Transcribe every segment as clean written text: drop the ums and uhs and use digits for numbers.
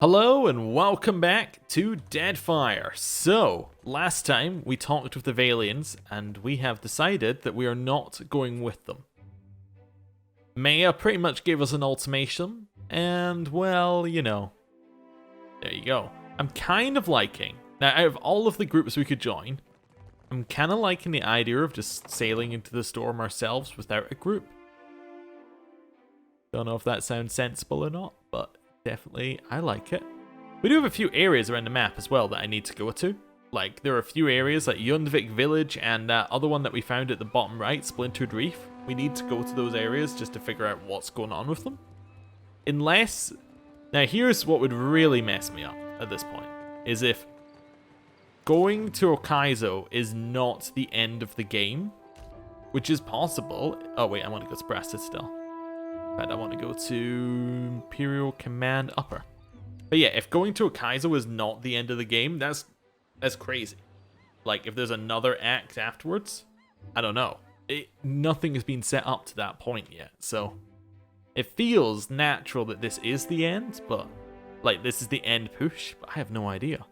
Hello and welcome back to Deadfire. So, last time we talked with the Valians and we have decided that we are not going with them. Maya pretty much gave us an ultimatum and, well, you know, there you go. I'm kind of liking, now out of all of the groups we could join, I'm kind of liking the idea of just sailing into the storm ourselves without a group. Don't know if that sounds sensible or not, but definitely, I like it. We do have a few areas around the map as well that I need to go to. Like, there are a few areas like Yundvik Village and that other one that we found at the bottom right, Splintered Reef. We need to go to those areas just to figure out what's going on with them. Unless... Now, here's what would really mess me up at this point, is if going to Okaizo is not the end of the game, which is possible. Oh, wait, I want to go to Brasta still. I want to go to Imperial Command Upper. But yeah, if going to Okaizo is not the end of the game, that's crazy. Like, if there's another act afterwards, I don't know. Nothing has been set up to that point yet, so it feels natural that this is the end, but like this is the end push, but I have no idea.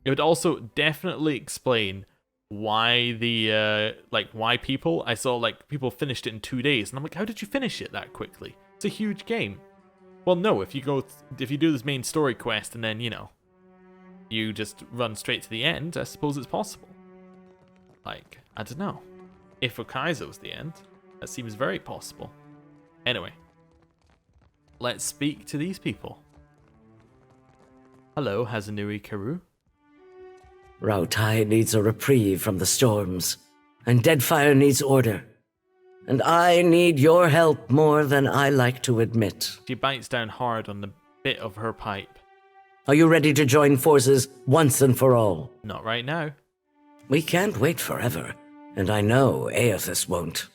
It would also definitely explain why the why people I saw like people finished it in 2 days, and I'm like, how did you finish it that quickly? It's a huge game. Well, no, if you do this main story quest and then, you know, you just run straight to the end, I suppose it's possible. Like, I don't know. If Okaizo's the end, that seems very possible. Anyway, let's speak to these people. Hello, Hazanui Karu. Rautai needs a reprieve from the storms, and Deadfire needs order. And I need your help more than I like to admit. She bites down hard on the bit of her pipe. Are you ready to join forces once and for all? Not right now. We can't wait forever, and I know Aethys won't.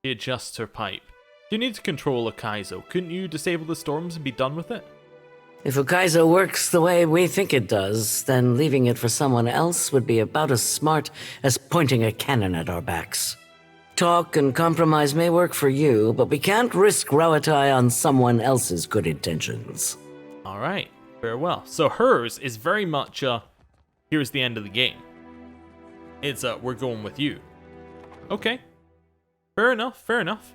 She adjusts her pipe. You need to control Okaizo. Couldn't you disable the storms and be done with it? If Okaizo works the way we think it does, then leaving it for someone else would be about as smart as pointing a cannon at our backs. Talk and compromise may work for you, but we can't risk Rautai on someone else's good intentions. Alright, very well. So hers is very much here's the end of the game. It's we're going with you. Okay. Fair enough, fair enough.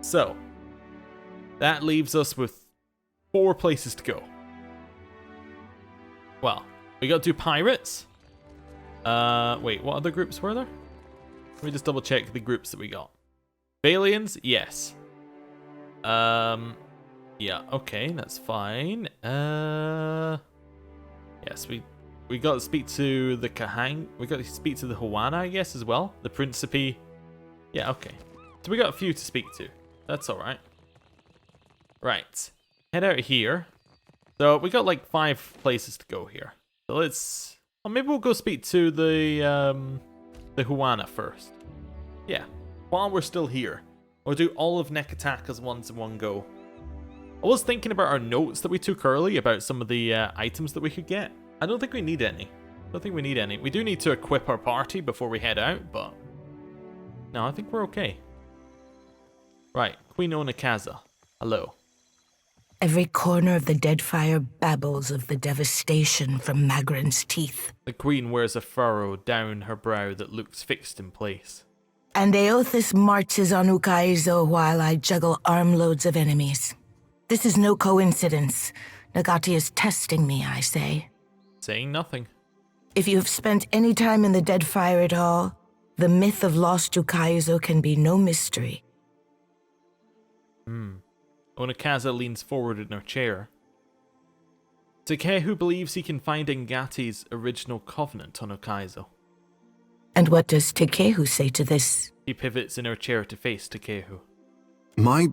So, that leaves us with 4 places to go. Well, we got to do pirates. Wait, what other groups were there? Let me just double check the groups that we got. Valians, yes. Yeah, okay, that's fine. Yes, we got to speak to the Kahang. We got to speak to the Huana, I guess, as well. The Principe. Yeah, okay. So we got a few to speak to. That's alright. Right. Head out here. So we got like 5 places to go here. So let's... Well, maybe we'll go speak to the Huana first. Yeah. While we're still here. We'll do all of Nekataka's ones in one go. I was thinking about our notes that we took early about some of the items that we could get. I don't think we need any. I don't think we need any. We do need to equip our party before we head out, but... No, I think we're okay. Right. Queen Onakaza. Hello. Every corner of the Deadfire babbles of the devastation from Magran's teeth. The queen wears a furrow down her brow that looks fixed in place. And Aethys marches on Okaizo while I juggle armloads of enemies. This is no coincidence. Nagati is testing me, I say. Saying nothing. If you have spent any time in the Deadfire at all, the myth of lost Okaizo can be no mystery. Onakaza leans forward in her chair. Takehu believes he can find Ngati's original covenant on Okaizo. And what does Takehu say to this? He pivots in her chair to face Takehu. My...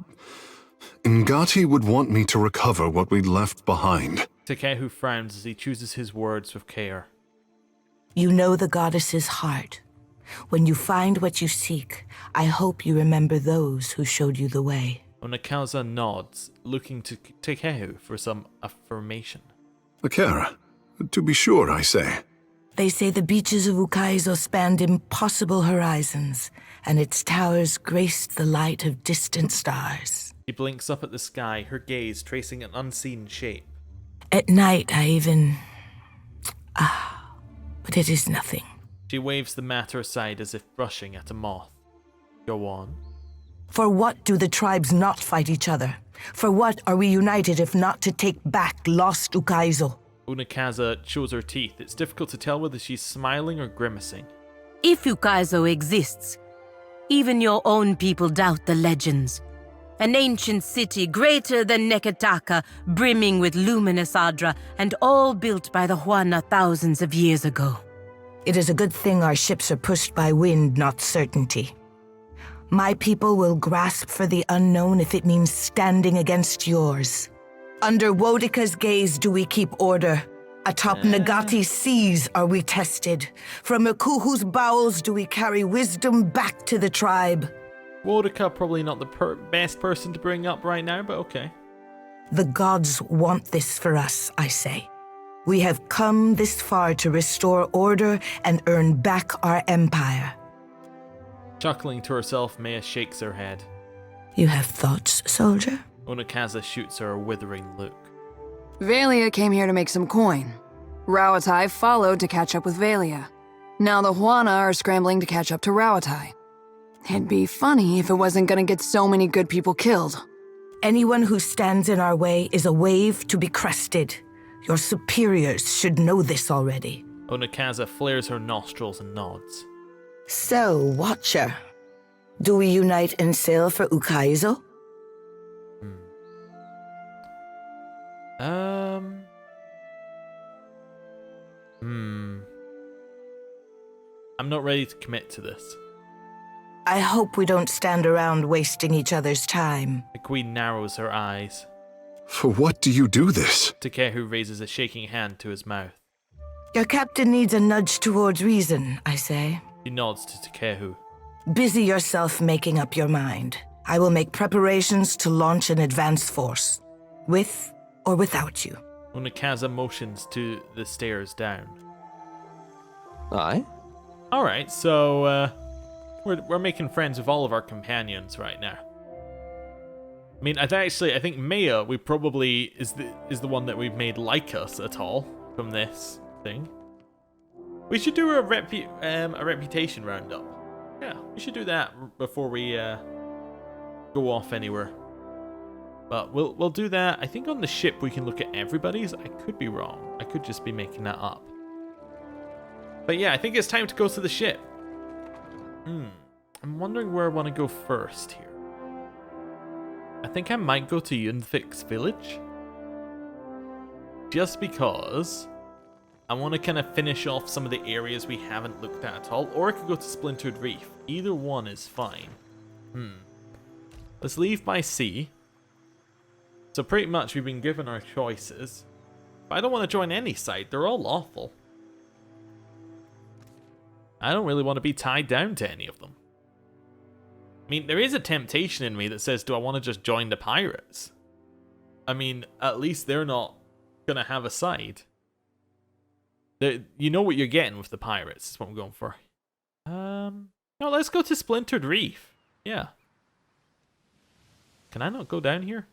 Ngati would want me to recover what we'd left behind. Takehu frowns as he chooses his words with care. You know the goddess's heart. When you find what you seek, I hope you remember those who showed you the way. Onakaza nods, looking to Takehu for some affirmation. Akira, to be sure, I say. They say the beaches of Okaizo spanned impossible horizons, and its towers graced the light of distant stars. She blinks up at the sky, her gaze tracing an unseen shape. At night, I even... but it is nothing. She waves the matter aside as if brushing at a moth. Go on. For what do the tribes not fight each other? For what are we united if not to take back lost Ukaizo? Unakaza shows her teeth. It's difficult to tell whether she's smiling or grimacing. If Ukaizo exists, even your own people doubt the legends. An ancient city greater than Neketaka, brimming with luminous Adra, and all built by the Huana thousands of years ago. It is a good thing our ships are pushed by wind, not certainty. My people will grasp for the unknown if it means standing against yours. Under Wodika's gaze do we keep order. Atop Nagati's seas are we tested. From Akuhu's bowels do we carry wisdom back to the tribe. Wodika probably not the best person to bring up right now, but okay. The gods want this for us, I say. We have come this far to restore order and earn back our empire. Chuckling to herself, Maya shakes her head. You have thoughts, soldier? Onakaza shoots her a withering look. Valia came here to make some coin. Rawatai followed to catch up with Valia. Now the Huana are scrambling to catch up to Rawatai. It'd be funny if it wasn't gonna get so many good people killed. Anyone who stands in our way is a wave to be crested. Your superiors should know this already. Onakaza flares her nostrils and nods. So, Watcher, do we unite and sail for Ukaizo? I'm not ready to commit to this. I hope we don't stand around wasting each other's time. The queen narrows her eyes. For what do you do this? Takehu raises a shaking hand to his mouth. Your captain needs a nudge towards reason, I say. He nods to Takehu. Busy yourself making up your mind. I will make preparations to launch an advance force. With or without you. Onakaza motions to the stairs down. Aye? Alright, so, we're making friends with all of our companions right now. I mean, I think Maya, we probably is the one that we've made like us at all from this thing. We should do a reputation roundup. Yeah, we should do that before we go off anywhere. But we'll do that. I think on the ship we can look at everybody's. I could be wrong. I could just be making that up. But yeah, I think it's time to go to the ship. I'm wondering where I want to go first here. I think I might go to Yunvik's village. Just because I want to kind of finish off some of the areas we haven't looked at all. Or I could go to Splintered Reef. Either one is fine. Let's leave by sea. So pretty much we've been given our choices. But I don't want to join any side. They're all awful. I don't really want to be tied down to any of them. I mean, there is a temptation in me that says, do I want to just join the pirates? I mean, at least they're not going to have a side. You know what you're getting with the pirates, is what I'm going for. No, let's go to Splintered Reef. Yeah. Can I not go down here?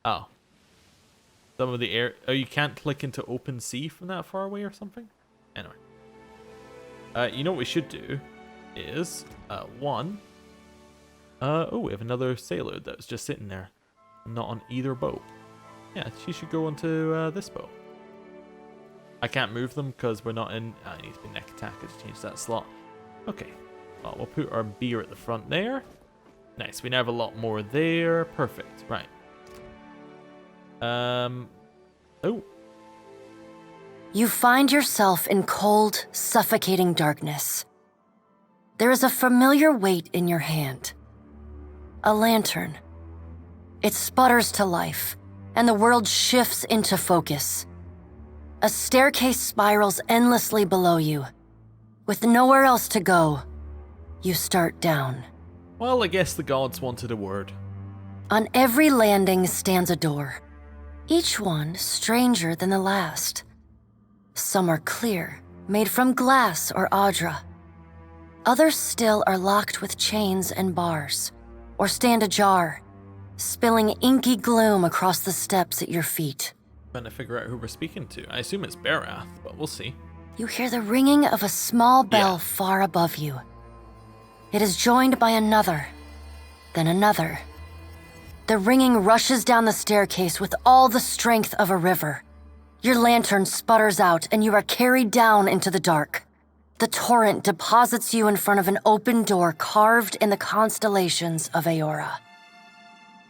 Oh. Some of the air... Oh, you can't click into open sea from that far away or something? Anyway. You know what we should do is, one... oh, we have another sailor that was just sitting there. Not on either boat. Yeah, she should go onto this boat. I can't move them because we're not in... I need to be Neketaka to change that slot. Okay. Well, we'll put our beer at the front there. Nice, we now have a lot more there. Perfect, right. Oh. You find yourself in cold, suffocating darkness. There is a familiar weight in your hand. A lantern. It sputters to life, and the world shifts into focus. A staircase spirals endlessly below you. With nowhere else to go, you start down. Well, I guess the gods wanted a word. On every landing stands a door, each one stranger than the last. Some are clear, made from glass or Adra. Others still are locked with chains and bars, or stand ajar, spilling inky gloom across the steps at your feet. Trying to figure out who we're speaking to. I assume it's Barath, but we'll see. You hear the ringing of a small bell far above you. It is joined by another, then another. The ringing rushes down the staircase with all the strength of a river. Your lantern sputters out and you are carried down into the dark. The torrent deposits you in front of an open door carved in the constellations of Aora.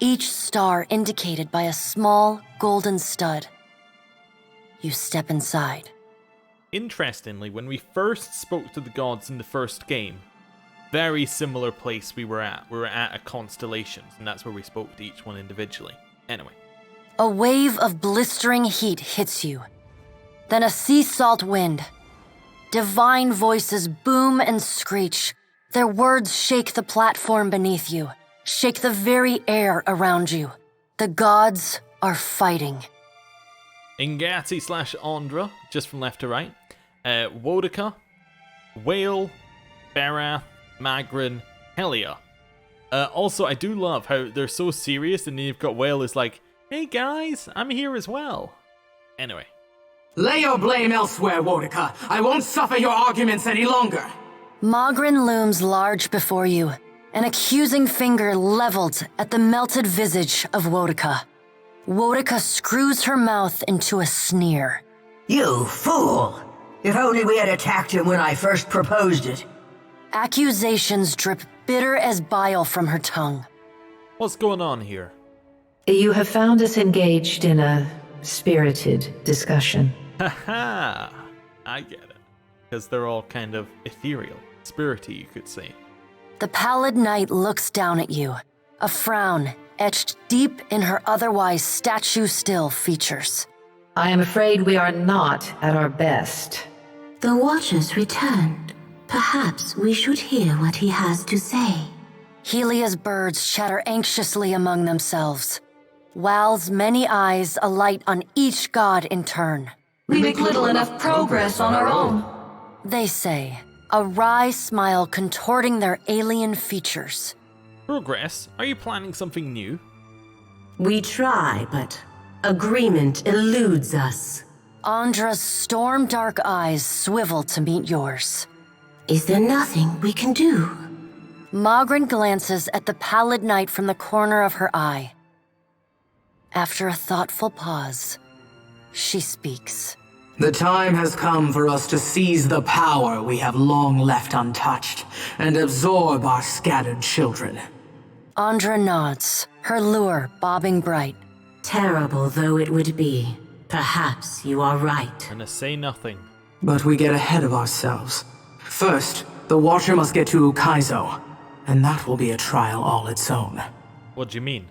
Each star indicated by a small golden stud. You step inside. Interestingly, when we first spoke to the gods in the first game, very similar place we were at. We were at a constellations, and that's where we spoke to each one individually. Anyway. A wave of blistering heat hits you. Then a sea salt wind. Divine voices boom and screech. Their words shake the platform beneath you, shake the very air around you. The gods are fighting. Ingati/Andra, just from left to right. Wodica, Whale, Barath, Magrin, Helia. Also, I do love how they're so serious, and then you've got Whale is like, hey guys, I'm here as well. Anyway. Lay your blame elsewhere, Wodica. I won't suffer your arguments any longer. Magrin looms large before you, an accusing finger leveled at the melted visage of Wodica. Wodica screws her mouth into a sneer. You fool! If only we had attacked him when I first proposed it. Accusations drip bitter as bile from her tongue. What's going on here? You have found us engaged in a spirited discussion. Haha! I get it. Because they're all kind of ethereal, spirity, you could say. The pallid knight looks down at you, a frown etched deep in her otherwise statue-still features. I am afraid we are not at our best. The Watcher's returned. Perhaps we should hear what he has to say. Helia's birds chatter anxiously among themselves. Wal's many eyes alight on each god in turn. We make little enough progress on our own, they say, a wry smile contorting their alien features. Progress? Are you planning something new? We try, but agreement eludes us. Andra's storm-dark eyes swivel to meet yours. Is there nothing we can do? Magrin glances at the pallid knight from the corner of her eye. After a thoughtful pause, she speaks. The time has come for us to seize the power we have long left untouched and absorb our scattered children. Andra nods, her lure bobbing bright. Terrible though it would be, perhaps you are right. And to say nothing. But we get ahead of ourselves. First, the Watcher must get to Ukaizo, and that will be a trial all its own. What do you mean?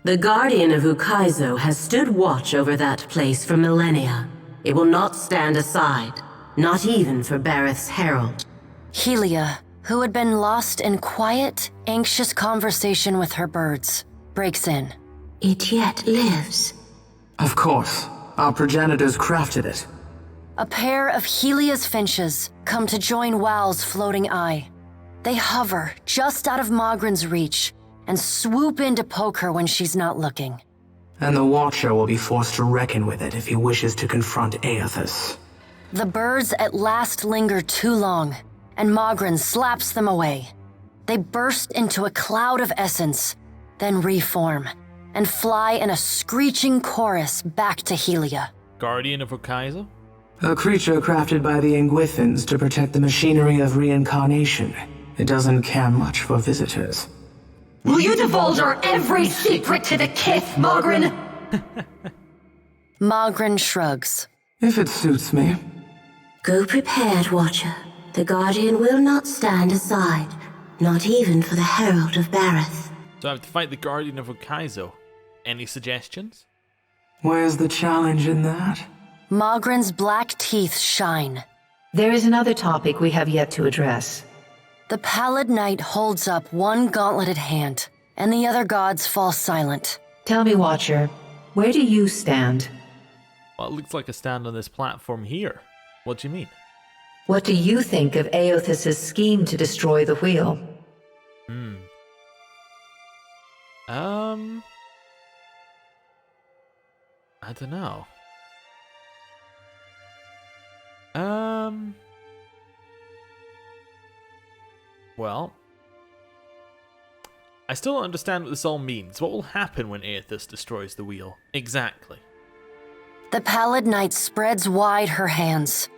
The Guardian of Ukaizo has stood watch over that place for millennia. It will not stand aside, not even for Bareth's herald. Helia, who had been lost in quiet, anxious conversation with her birds, breaks in. It yet lives. Of course. Our progenitors crafted it. A pair of Helia's finches come to join Wal's floating eye. They hover just out of Magrin's reach and swoop in to poke her when she's not looking. And the Watcher will be forced to reckon with it if he wishes to confront Aethys. The birds at last linger too long, and Magrin slaps them away. They burst into a cloud of essence, then reform, and fly in a screeching chorus back to Helia. Guardian of Ukaizo? A creature crafted by the Ingwithans to protect the machinery of reincarnation. It doesn't care much for visitors. Will you divulge our every secret to the kith, Magrin? Magrin shrugs. If it suits me. Go prepared, Watcher. The Guardian will not stand aside, not even for the Herald of Bareth. So I have to fight the Guardian of Ukaizo. Any suggestions? Where's the challenge in that? Magrin's black teeth shine. There is another topic we have yet to address. The pallid knight holds up one gauntleted hand, and the other gods fall silent. Tell me, Watcher, where do you stand? Well, it looks like a stand on this platform here. What do you mean? What do you think of Aethys' scheme to destroy the wheel? I don't know. Well, I still don't understand what this all means. What will happen when Aethys destroys the wheel? Exactly. The Pallid Knight spreads wide her hands.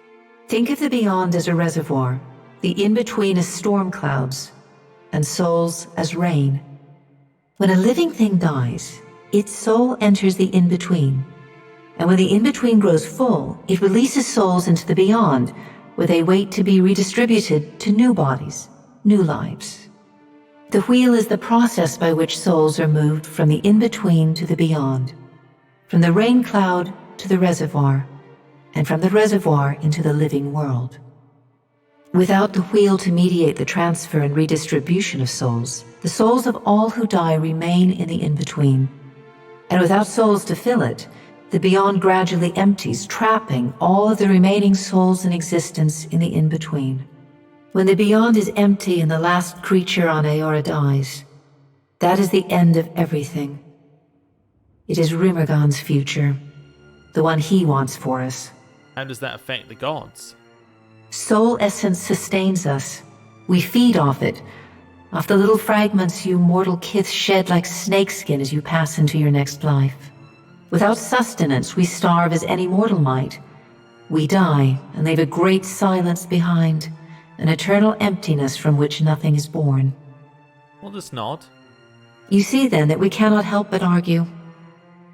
Think of the beyond as a reservoir, the in-between as storm clouds, and souls as rain. When a living thing dies, its soul enters the in-between. And when the in-between grows full, it releases souls into the beyond, where they wait to be redistributed to new bodies, new lives. The wheel is the process by which souls are moved from the in-between to the beyond, from the rain cloud to the reservoir, and from the reservoir into the living world. Without the wheel to mediate the transfer and redistribution of souls, the souls of all who die remain in the in-between. And without souls to fill it, the beyond gradually empties, trapping all of the remaining souls in existence in the in-between. When the beyond is empty and the last creature on Aora dies, that is the end of everything. It is Rimergon's future, the one he wants for us. How does that affect the gods? Soul essence sustains us. We feed off it, off the little fragments you mortal kith shed like snakeskin as you pass into your next life. Without sustenance, we starve as any mortal might. We die and leave a great silence behind, an eternal emptiness from which nothing is born. Well, just nod. You see then that we cannot help but argue.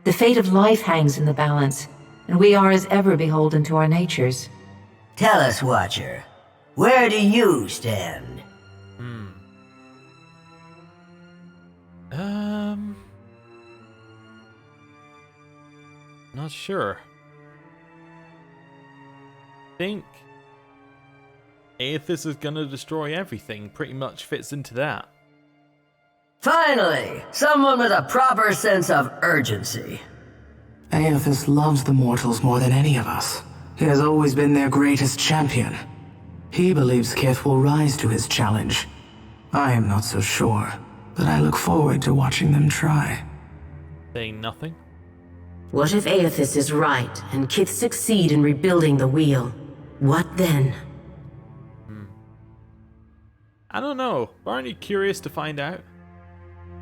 The fate of life hangs in the balance, and we are as ever beholden to our natures. Tell us, Watcher, where do you stand? Not sure. Think Aethys is gonna destroy everything pretty much fits into that. Finally, someone with a proper sense of urgency. Aethys loves the mortals more than any of us. He has always been their greatest champion. He believes Kith will rise to his challenge. I am not so sure, but I look forward to watching them try. Saying nothing? What if Aethys is right and Kith succeed in rebuilding the wheel? What then? I don't know. Aren't you curious to find out?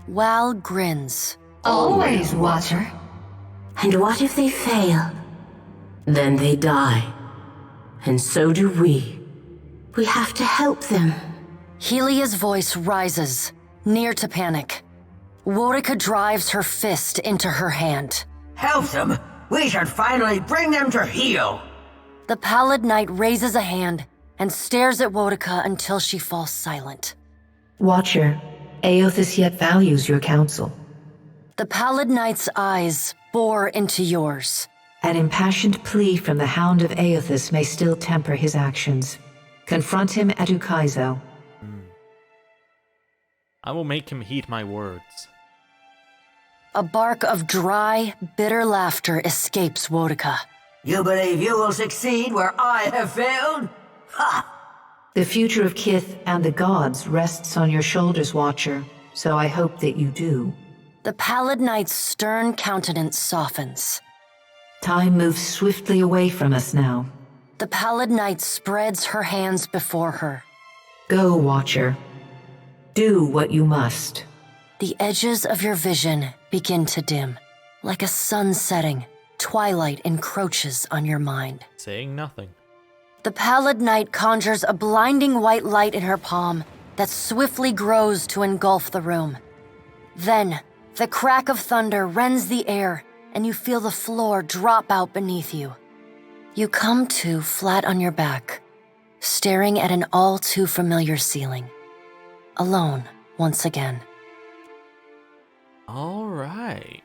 Wal grins. Always, Watcher. And what if they fail? Then they die. And so do we. We have to help them. Helia's voice rises, near to panic. Worika drives her fist into her hand. Help them! We should finally bring them to heel! The Pallid Knight raises a hand and stares at Worika until she falls silent. Watcher, Aethys yet values your counsel. The Pallid Knight's eyes bore into yours. An impassioned plea from the Hound of Aethys may still temper his actions. Confront him at Ukaizo. I will make him heed my words. A bark of dry, bitter laughter escapes Worika. You believe you will succeed where I have failed? Ha! The future of Kith and the gods rests on your shoulders, Watcher, so I hope that you do. The Pallid Knight's stern countenance softens. Time moves swiftly away from us now. The Pallid Knight spreads her hands before her. Go, Watcher. Do what you must. The edges of your vision begin to dim. Like a sun setting, twilight encroaches on your mind. Saying nothing. The Pallid Knight conjures a blinding white light in her palm that swiftly grows to engulf the room. Then, the crack of thunder rends the air, and you feel the floor drop out beneath you. You come to flat on your back, staring at an all too familiar ceiling. Alone, once again. Alright.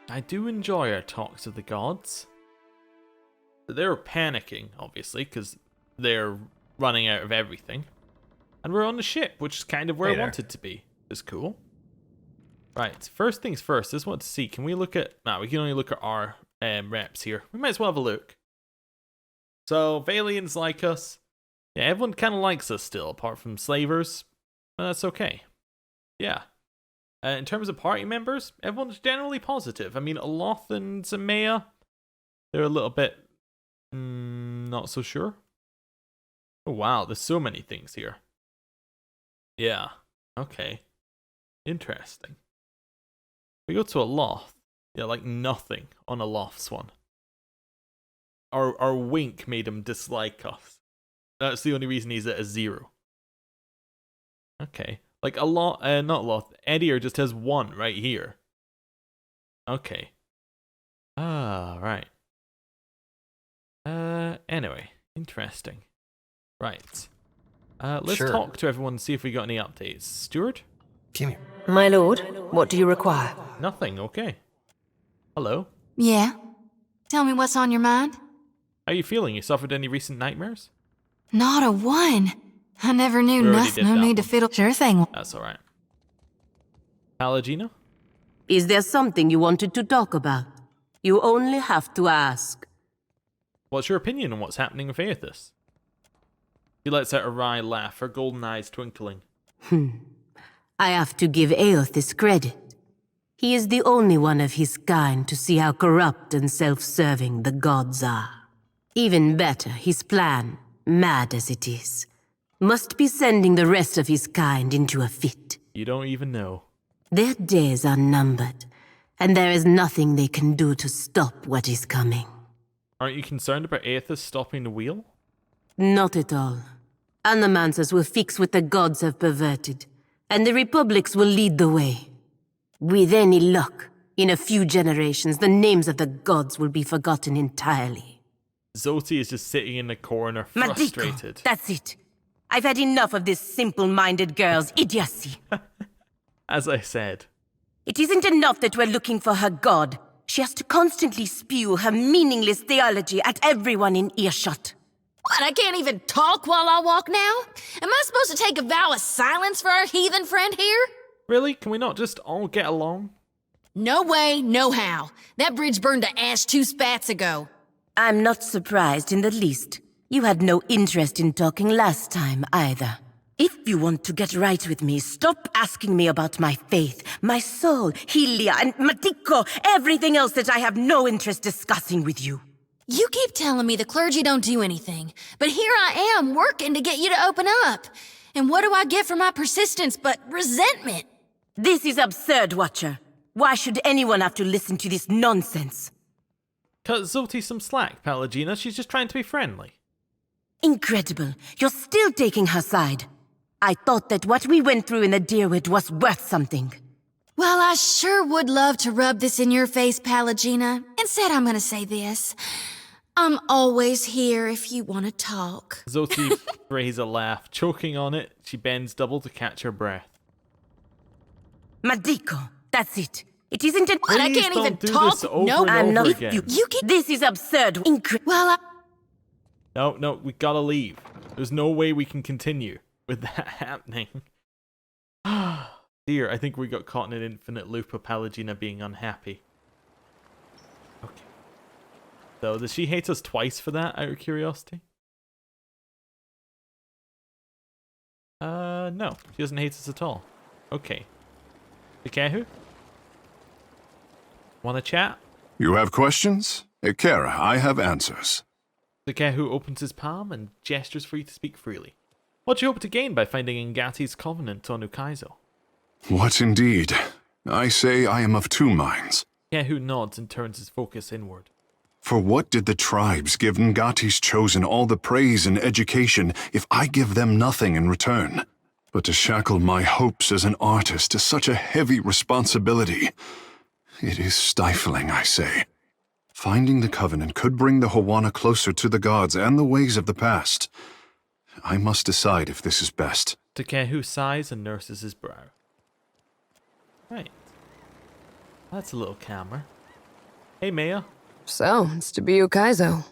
I do enjoy our talks of the gods. They're panicking, obviously, because they're running out of everything. And we're on the ship, which is kind of where I wanted to be. It's cool. Right, first things first, I just want to see, can we look at... No, we can only look at our reps here. We might as well have a look. So, Valians like us. Yeah, everyone kind of likes us still, apart from slavers. But that's okay. Yeah. In terms of party members, everyone's generally positive. I mean, Aloth and Zamea, they're a little bit not so sure. Oh wow, there's so many things here. Yeah, okay. Interesting. We go to Aloth. Yeah, like nothing on Aloth's one. Our wink made him dislike us. That's the only reason he's at a 0. Okay. Like not a lot. Edier just has 1 right here. Okay. Ah, right. Anyway, interesting. Right. Let's talk to everyone and see if we got any updates. Steward? Come here. My lord, what do you require? Nothing, okay. Hello. Yeah? Tell me what's on your mind? How are you feeling? You suffered any recent nightmares? Not a one. I never knew nothing. No need to fiddle. Sure thing. That's alright. Palagina? Is there something you wanted to talk about? You only have to ask. What's your opinion on what's happening with Aethys? She lets out a wry laugh, her golden eyes twinkling. I have to give Aethys credit. He is the only one of his kind to see how corrupt and self-serving the gods are. Even better, his plan, mad as it is, must be sending the rest of his kind into a fit. You don't even know. Their days are numbered, and there is nothing they can do to stop what is coming. Aren't you concerned about Aethys stopping the wheel? Not at all. Animancers will fix what the gods have perverted, and the republics will lead the way. With any luck, in a few generations, the names of the gods will be forgotten entirely. Zoti is just sitting in the corner, frustrated. Madiko, that's it. I've had enough of this simple-minded girl's idiocy. As I said. It isn't enough that we're looking for her god. She has to constantly spew her meaningless theology at everyone in earshot. What, I can't even talk while I walk now? Am I supposed to take a vow of silence for our heathen friend here? Really? Can we not just all get along? No way, no how. That bridge burned to ash 2 spats ago. I'm not surprised in the least. You had no interest in talking last time either. If you want to get right with me, stop asking me about my faith, my soul, Helia, and Madiko, everything else that I have no interest discussing with you. You keep telling me the clergy don't do anything, but here I am working to get you to open up. And what do I get for my persistence but resentment? This is absurd, Watcher. Why should anyone have to listen to this nonsense? Cut Zoti some slack, Palagina. She's just trying to be friendly. Incredible. You're still taking her side. I thought that what we went through in the Deerwood was worth something. Well, I sure would love to rub this in your face, Palagina. Instead, I'm gonna say this. I'm always here if you want to talk. Zoti sprays a laugh. Choking on it, she bends double to catch her breath. Madiko, that's it. It isn't an... But I can't even talk. No, I'm not. Again. You can... This is absurd. Well, No, we gotta leave. There's no way we can continue with that happening. Dear, I think we got caught in an infinite loop of Palagina being unhappy. Okay. So, does she hate us twice for that, out of curiosity? No. She doesn't hate us at all. Okay. Ikehu? Wanna chat? You have questions? Ikera, I have answers. Ikehu opens his palm and gestures for you to speak freely. What do you hope to gain by finding Ngati's covenant on Ukaizo? What indeed? I say I am of 2 minds. Ikehu nods and turns his focus inward. For what did the tribes give Ngati's chosen all the praise and education if I give them nothing in return? But to shackle my hopes as an artist is such a heavy responsibility. It is stifling, I say. Finding the covenant could bring the Hawana closer to the gods and the ways of the past. I must decide if this is best. Takehu sighs and nurses his brow. Right. That's a little calmer. Hey, Maya. So, it's to be Ukaizo.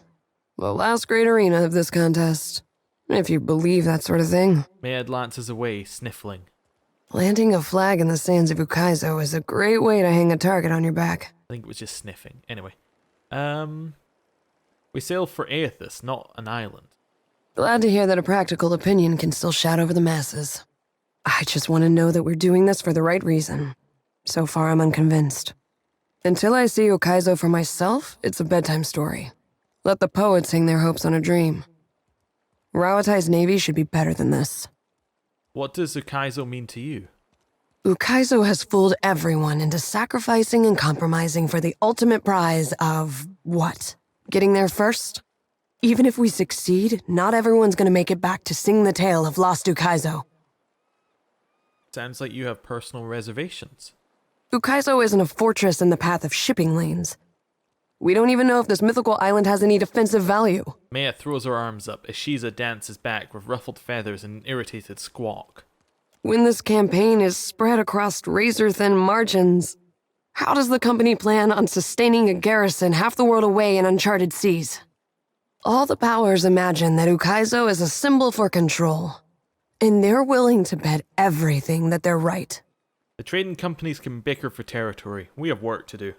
The last great arena of this contest. If you believe that sort of thing. Maya glances away, sniffling. Planting a flag in the sands of Ukaizo is a great way to hang a target on your back. I think it was just sniffing. Anyway. We sail for Aethys, not an island. Glad to hear that a practical opinion can still shout over the masses. I just want to know that we're doing this for the right reason. So far, I'm unconvinced. Until I see Ukaizo for myself, it's a bedtime story. Let the poets hang their hopes on a dream. Rawatai's navy should be better than this. What does Ukaizo mean to you? Ukaizo has fooled everyone into sacrificing and compromising for the ultimate prize of what? Getting there first? Even if we succeed, not everyone's gonna make it back to sing the tale of lost Ukaizo. Sounds like you have personal reservations. Ukaizo isn't a fortress in the path of shipping lanes. We don't even know if this mythical island has any defensive value. Maya throws her arms up as Shiza dances back with ruffled feathers and an irritated squawk. When this campaign is spread across razor-thin margins, how does the company plan on sustaining a garrison half the world away in uncharted seas? All the powers imagine that Ukaizo is a symbol for control, and they're willing to bet everything that they're right. The trading companies can bicker for territory. We have work to do.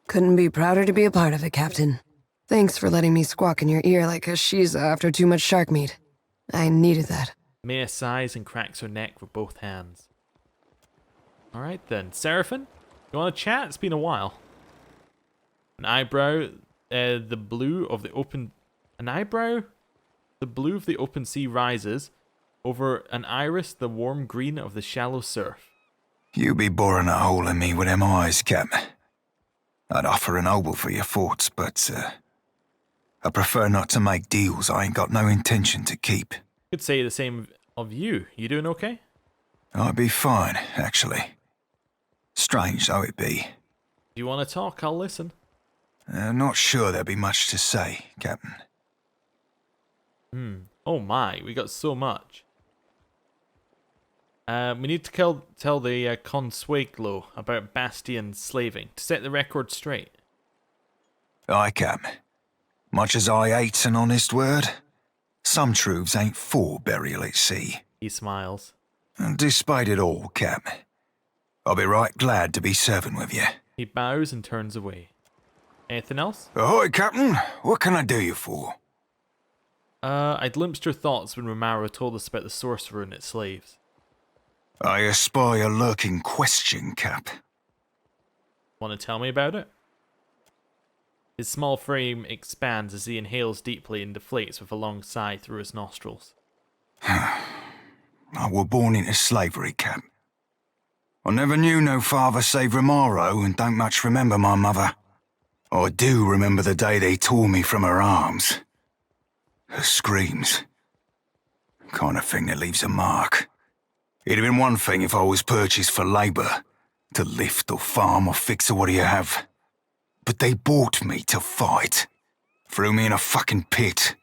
Couldn't be prouder to be a part of it, Captain. Thanks for letting me squawk in your ear like a Shiza after too much shark meat. I needed that. Maya sighs and cracks her neck with both hands. Alright then, Seraphim, you want to chat? It's been a while. An eyebrow, the blue of the open sea rises. Over an iris, the warm green of the shallow surf. You be boring a hole in me with them eyes, Cap. I'd offer an obol for your thoughts, but I prefer not to make deals I ain't got no intention to keep. Could say the same of you. You doing okay? I'd be fine, actually. Strange though it be. Do you want to talk? I'll listen. Not sure there'd be much to say, Captain. Oh my, we got so much. We need to tell the Consueglo about Bastion slaving to set the record straight. Aye, Cap. Much as I hates an honest word, some truths ain't for burial at sea. He smiles. And despite it all, Cap, I'll be right glad to be serving with you. He bows and turns away. Anything else? Ahoy, Captain. What can I do you for? I glimpsed your thoughts when Romaro told us about the sorcerer and its slaves. I espy a lurking question, Cap. Want to tell me about it? His small frame expands as he inhales deeply and deflates with a long sigh through his nostrils. I were born into slavery, Cap. I never knew no father save Romaro and don't much remember my mother. I do remember the day they tore me from her arms. Her screams. Kind of thing that leaves a mark. It'd have been one thing if I was purchased for labour, to lift or farm or fix or what do you have. But they bought me to fight. Threw me in a fucking pit.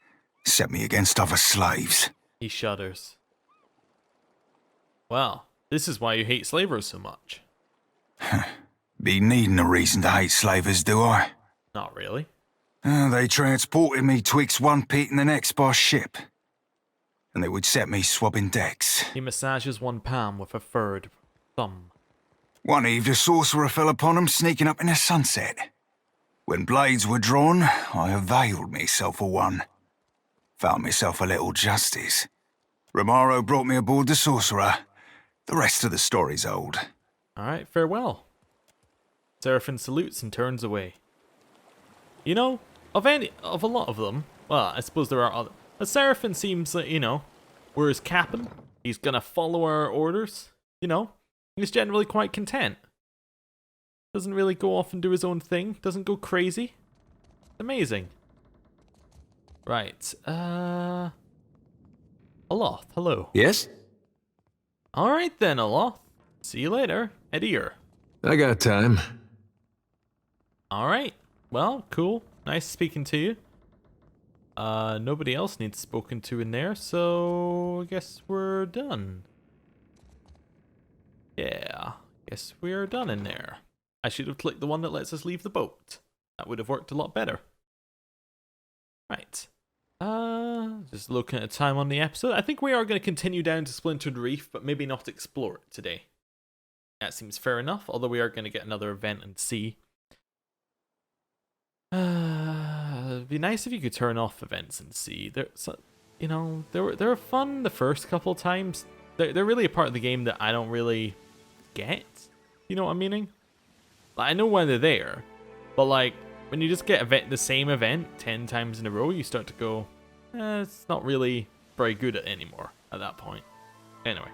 Set me against other slaves. He shudders. Well, this is why you hate slavers so much. Be needing a reason to hate slavers, do I? Not really. They transported me twixt one pit and the next by ship. And they would set me swabbing decks. He massages one palm with a furrowed thumb. One eve, the sorcerer fell upon 'em sneaking up in the sunset. When blades were drawn, I availed myself of one. Found myself a little justice. Romaro brought me aboard the sorcerer. The rest of the story's old. Alright, farewell. Seraphim salutes and turns away. You know, of a lot of them, well, I suppose there are other. But Seraphim seems like, we're his captain. He's gonna follow our orders. He's generally quite content. Doesn't really go off and do his own thing. Doesn't go crazy. Amazing. Right. Aloth, hello. Yes? Alright then, Aloth. See you later. Edir. I got time. Alright. Well, cool. Nice speaking to you. Nobody else needs spoken to in there, so I guess we're done. Yeah, guess we're done in there. I should have clicked the one that lets us leave the boat. That would have worked a lot better. Right. Just looking at the time on the episode. I think we are going to continue down to Splintered Reef, but maybe not explore it today. That seems fair enough, although we are going to get another event and see. It'd be nice if you could turn off events and see. They're fun the first couple times. They're really a part of the game that I don't really get. You know what I'm meaning? Like, I know why they're there, but like when you just get the same event 10 times in a row, you start to go, it's not really very good at anymore at that point. Anyway,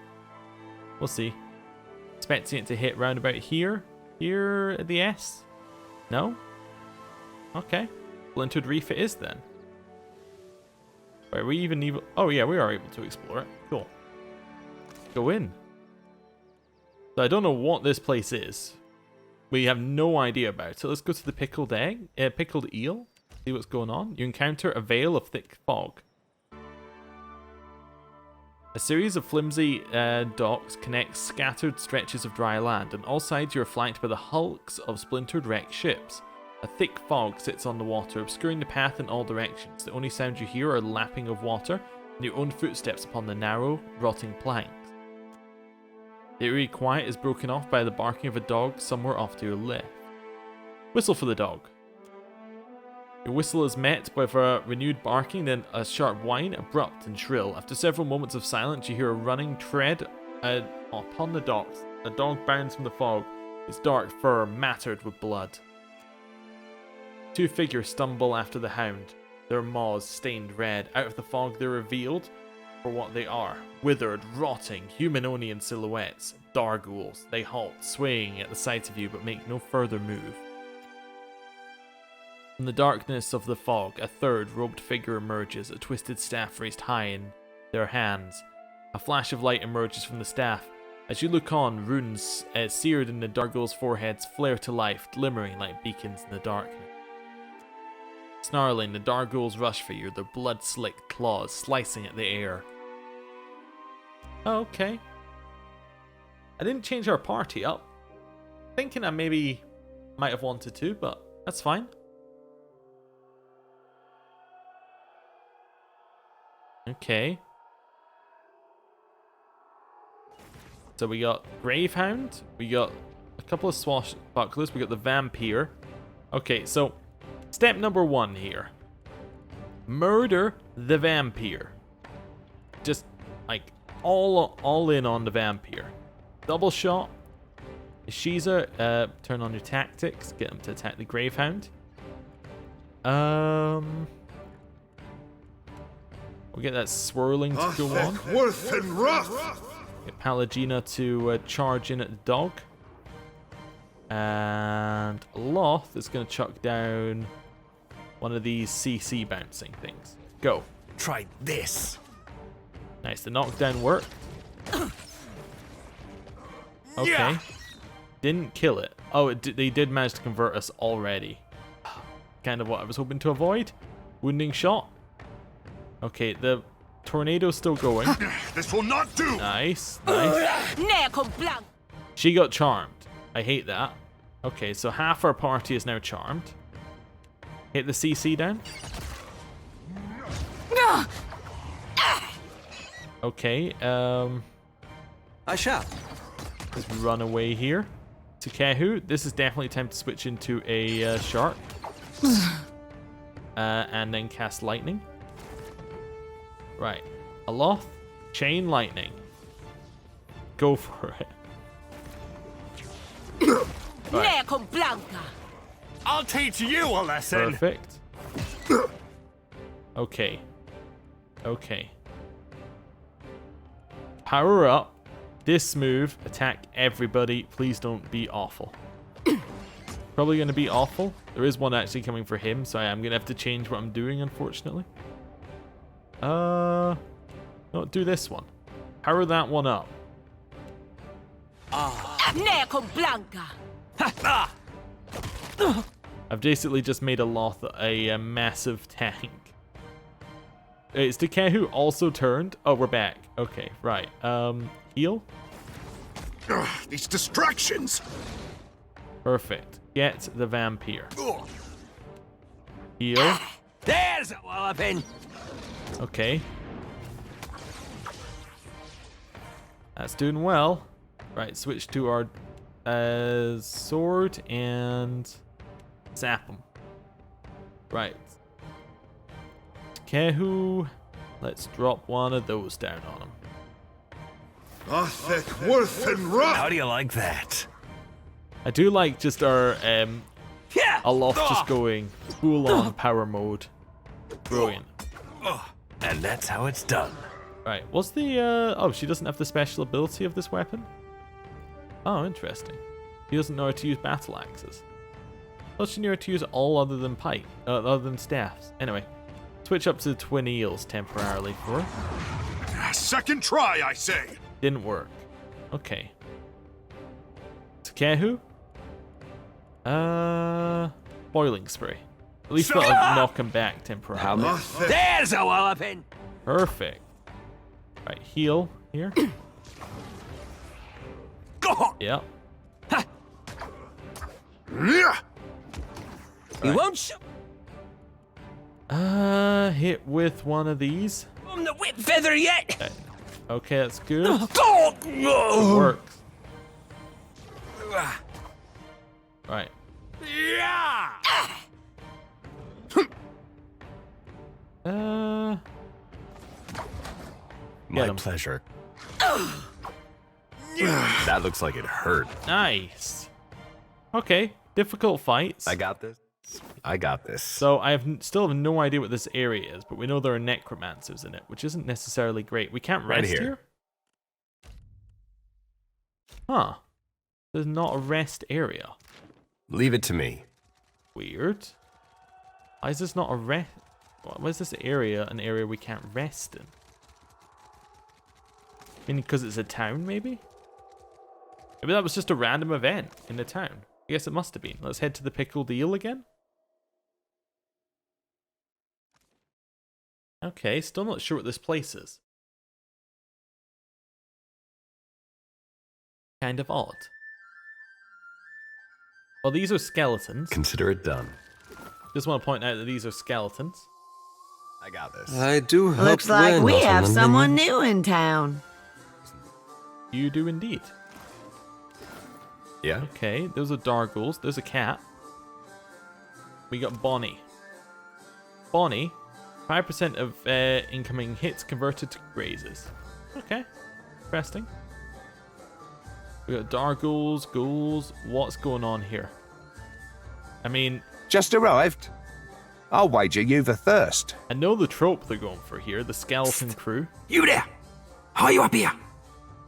we'll see. Expecting it to hit round about here. Here at the S? No? Okay. Splintered Reef it is then. Are we even able... Oh yeah, we are able to explore it. Cool. Go in. So I don't know what this place is. We have no idea about it. So let's go to the pickled eel. See what's going on. You encounter a veil of thick fog. A series of flimsy docks connect scattered stretches of dry land. On all sides you are flanked by the hulks of splintered wrecked ships. A thick fog sits on the water, obscuring the path in all directions. The only sound you hear are the lapping of water and your own footsteps upon the narrow, rotting planks. The eerie quiet is broken off by the barking of a dog somewhere off to your left. Whistle for the dog. Your whistle is met with a renewed barking, then a sharp whine, abrupt and shrill. After several moments of silence, you hear a running tread upon the docks. The dog bounds from the fog, its dark fur matted with blood. Two figures stumble after the hound, their maws stained red. Out of the fog they're revealed for what they are. Withered, rotting, humanonian silhouettes. Darghouls. They halt, swaying at the sight of you, but make no further move. From the darkness of the fog, a third robed figure emerges, a twisted staff raised high in their hands. A flash of light emerges from the staff. As you look on, runes seared in the Darghouls' foreheads flare to life, glimmering like beacons in the darkness. Snarling, the Darghouls rush for you, their blood-slicked claws slicing at the air. Oh, okay. I didn't change our party up. Thinking I maybe might have wanted to, but that's fine. Okay. So we got Gravehound, we got a couple of swashbucklers, we got the Vampire. Okay, so step number 1 here. Murder the Vampire. Just like all in on the Vampire. Double shot. Shiza, turn on your tactics, get them to attack the Gravehound. We'll get that swirling to go on. Worth and rough. Get Palagina to charge in at the dog. And Loth is going to chuck down one of these CC bouncing things. Go. Try this. Nice, the knockdown worked. Okay. Yeah. Didn't kill it. Oh, they did manage to convert us already. Kind of what I was hoping to avoid. Wounding shot. Okay, the tornado's still going. This will not do. Nice, nice. She got charmed. I hate that. Okay, so half our party is now charmed. Hit the CC down. Okay, I shall. Let's run away here. To Kehu, this is definitely time to switch into a shark. And then cast lightning. Right. Aloth, chain lightning. Go for it. Right. I'll teach you a lesson. Perfect. Okay. Okay. Power up. This move, attack everybody. Please don't be awful. Probably going to be awful. There is one actually coming for him, so I am going to have to change what I'm doing, unfortunately. No, do this one. Power that one up. I've basically just made a Loth a massive tank. Is Dekehu also turned? Oh, we're back. Okay, right. Heal. These distractions. Perfect. Get the Vampire. Heal. There's a weapon. Okay. That's doing well. Right, switch to our sword and zap him. Right. Kehu, let's drop one of those down on him. Worth and rough. How do you like that? I do like just our aloft just going full on power mode. Brilliant. And that's how it's done. Right, what's the oh, she doesn't have the special ability of this weapon? Oh, interesting. She doesn't know how to use battle axes. Thought she knew how to use all other than other than staffs. Anyway, switch up to the twin eels temporarily for her. Second try, I say. Didn't work. Okay. Takehu? Boiling spray. At least that'll knock him back temporarily. There's a walloping. Perfect. Right, heal here. Yep. You won't show. Hit with one of these. On the whip feather yet. Okay, that's good. It works. Right. Yeah. My pleasure. That looks like it hurt. Nice. Okay, difficult fights. I got this. I got this. So I still have no idea what this area is, but we know there are necromancers in it, which isn't necessarily great. We can't rest here. Huh. There's not a rest area. Leave it to me. Weird. Why is this not a rest? Why is this area an area we can't rest in? I mean, because it's a town, maybe? Maybe that was just a random event in the town. I guess it must have been. Let's head to the pickled eel again. Okay, still not sure what this place is. Kind of odd. Well, these are skeletons. Consider it done. Just want to point out that these are skeletons. I got this. I do hope Looks like we not have on the someone menu. new in town. You do indeed. Yeah. Okay, those are Dargles. There's a cat. We got Bonnie. Bonnie, 5% of incoming hits converted to grazes. Okay, interesting. We got Dargles, ghouls. What's going on here? I mean... Just arrived. I'll wager you've a thirst. I know the trope they're going for here, the skeleton crew. You there? Are you up here?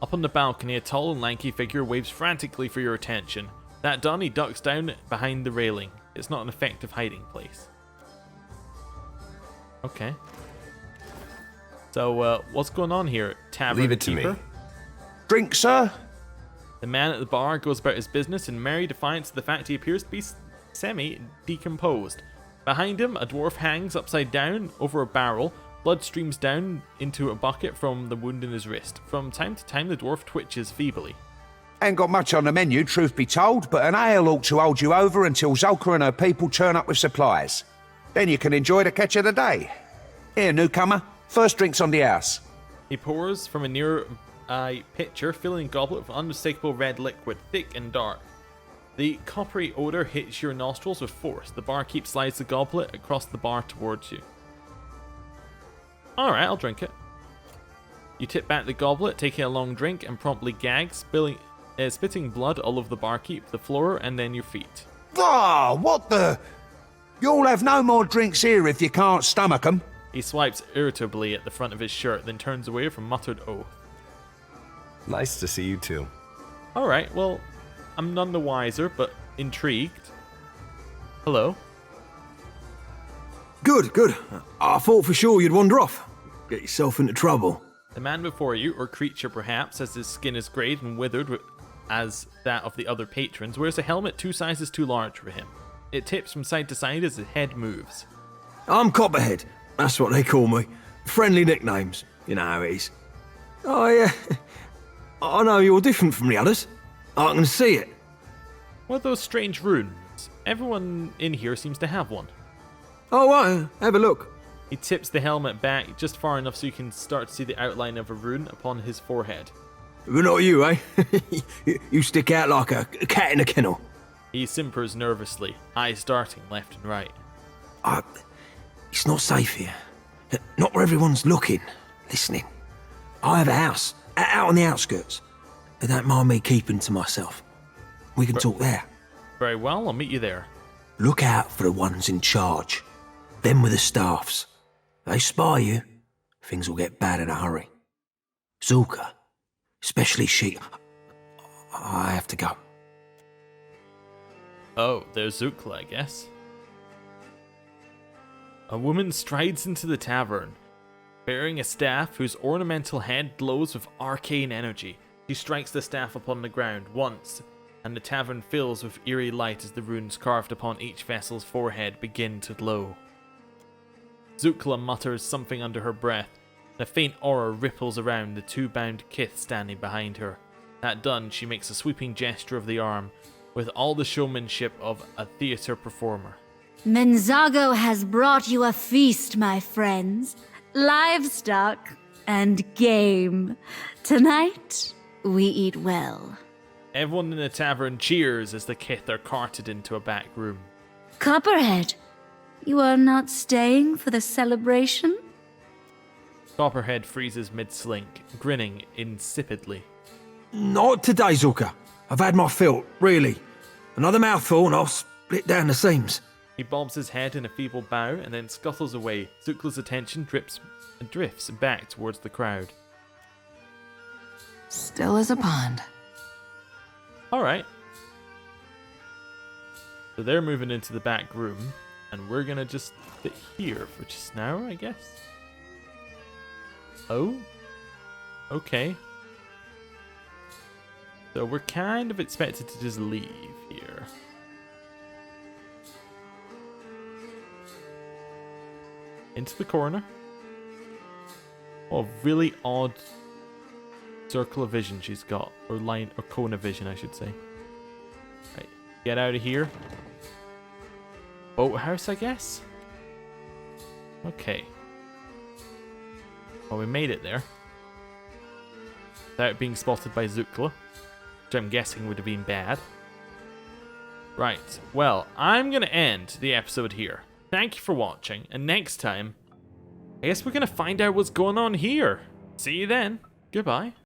Up on the balcony, a tall and lanky figure waves frantically for your attention. That done, he ducks down behind the railing. It's not an effective hiding place. Okay. So, what's going on here, tavern Leave it to keeper? me. Drink, sir? The man at the bar goes about his business in merry defiance of the fact he appears to be semi-decomposed. Behind him, a dwarf hangs upside down over a barrel. Blood streams down into a bucket from the wound in his wrist. From time to time, the dwarf twitches feebly. Ain't got much on the menu, truth be told, but an ale ought to hold you over until Zolka and her people turn up with supplies. Then you can enjoy the catch of the day. Here, newcomer, first drinks on the house. He pours from a nearby pitcher, filling a goblet with unmistakable red liquid, thick and dark. The coppery odor hits your nostrils with force. The barkeep slides the goblet across the bar towards you. Alright, I'll drink it. You tip back the goblet, taking a long drink, and promptly gag, spitting blood all over the barkeep, the floor, and then your feet. Ah, what the... You'll have no more drinks here if you can't stomach 'em. He swipes irritably at the front of his shirt, then turns away from muttered oath. Nice to see you too. Alright, well, I'm none the wiser, but intrigued. Hello? Good, good. I thought for sure you'd wander off. Get yourself into trouble. The man before you, or creature perhaps, as his skin is greyed and withered as that of the other patrons, wears a helmet 2 sizes too large for him. It tips from side to side as his head moves. I'm Copperhead. That's what they call me. Friendly nicknames. You know how it is. I know you're different from the others. I can see it. What are those strange runes? Everyone in here seems to have one. Oh, right. Have a look. He tips the helmet back just far enough so you can start to see the outline of a rune upon his forehead. But not you, eh? You stick out like a cat in a kennel. He simpers nervously, eyes darting left and right. It's not safe here. Not where everyone's looking, listening. I have a house, out on the outskirts. They don't mind me keeping to myself. We can talk there. Very well, I'll meet you there. Look out for the ones in charge. Them with the staffs. They spy you, things will get bad in a hurry. Zulka, especially she... I have to go. Oh, there's Zukla, I guess. A woman strides into the tavern, bearing a staff whose ornamental head glows with arcane energy. She strikes the staff upon the ground once, and the tavern fills with eerie light as the runes carved upon each vessel's forehead begin to glow. Zukla mutters something under her breath, and a faint aura ripples around the two bound kith standing behind her. That done, she makes a sweeping gesture of the arm, with all the showmanship of a theater performer. Menzago has brought you a feast, my friends. Livestock and game. Tonight, we eat well. Everyone in the tavern cheers as the kith are carted into a back room. Copperhead, you are not staying for the celebration? Copperhead freezes mid-slink, grinning insipidly. Not today, Zulka. I've had my fill, really. Another mouthful and I'll split down the seams. He bobs his head in a feeble bow and then scuttles away. Zukla's attention drifts back towards the crowd. Still as a pond. Alright. So they're moving into the back room, and we're gonna just sit here for just now, I guess. Oh? Okay. So we're kind of expected to just leave here. Into the corner. Oh, really odd circle of vision she's got. Or line, or cone of vision, I should say. Right, get out of here. Boathouse, I guess? Okay. Well, we made it there. Without being spotted by Zukla. Which I'm guessing would have been bad. Right, well, I'm going to end the episode here. Thank you for watching, and next time, I guess we're going to find out what's going on here. See you then. Goodbye.